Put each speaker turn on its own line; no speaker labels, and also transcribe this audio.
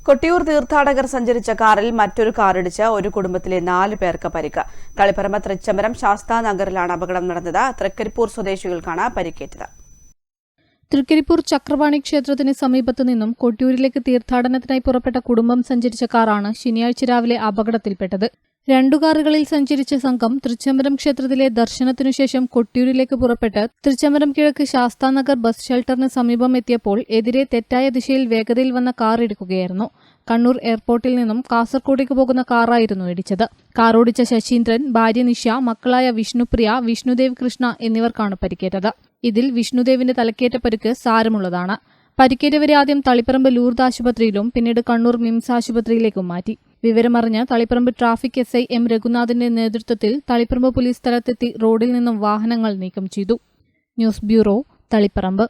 കൊട്ടിയൂർ തീർത്ഥാടകർ സഞ്ചരിച്ച കാറിൽ മറ്റൊരു കാറിടിച്ച് ഒരു കുടുംബത്തിലെ 4 പേർക്ക് പരിക്ക്. തളിപ്പറമ്പ് തൃച്ചംബരം ശാസ്താനഗറിലാണ് അപകടം നടന്നത്. തൃക്കരിപ്പൂർ സ്വദേശികൾക്കാണ് പരിക്കേറ്റത്.
തൃക്കരിപ്പൂർ ചക്രപാണി ക്ഷേത്രത്തിന് സമീപത്തു നിന്നും കൊട്ടിയൂരിലേക്ക് തീർത്ഥാടനത്തിനായി പുറപ്പെട്ട കുടുംബം സഞ്ചരിച്ച കാറാണ് ശനിയാഴ്ച രാവിലെ അപകടത്തിൽപ്പെട്ടത്. 2 കാറുകളിൽ സഞ്ചരിച്ച സംഘം തൃച്ചംബരം ക്ഷേത്രത്തിലെ ദർശനത്തിനുശേഷം കൊട്ടിയൂരിലേക്ക് പുറപ്പെട്ട് തൃച്ചംബരം കിഴക്ക് ശാസ്താനഗർ ബസ് ഷെൽട്ടറിന് സമീപം എത്തിയപ്പോൾ എതിരെ തെറ്റായ ദിശയിൽ വേഗതയിൽ വന്ന കാർ ഇടിക്കുകയായിരുന്നു. കണ്ണൂർ എയർപോർട്ടിൽ നിന്നും കാസർകോടേക്ക് പോകുന്ന കാറായിരുന്നു ഇടിച്ചത്. കാറോടിച്ച ശശീന്ദ്രൻ, ഭാര്യ നിഷ, മക്കളായ വിഷ്ണുപ്രിയ, വിഷ്ണുദേവ് കൃഷ്ണ എന്നിവർക്കാണ് പരിക്കേറ്റത്. ഇതിൽ വിഷ്ണുദേവിന്റെ തലക്കേറ്റ പരിക്ക് സാരമുള്ളതാണ്. പരിക്കേറ്റവരെ ആദ്യം തളിപ്പറമ്പ് ലൂർദ് ആശുപത്രിയിലും പിന്നീട് കണ്ണൂർ മിംസ് ആശുപത്രിയിലേക്കും മാറ്റി. വിവരമറിഞ്ഞ് തളിപ്പറമ്പ് ട്രാഫിക് SI M രഘുനാഥിന്റെ നേതൃത്വത്തിൽ തളിപ്പറമ്പ് പോലീസ് സ്ഥലത്തെത്തി റോഡിൽ നിന്നും വാഹനങ്ങൾ നീക്കം ചെയ്തു. News bureau, Taliparamba.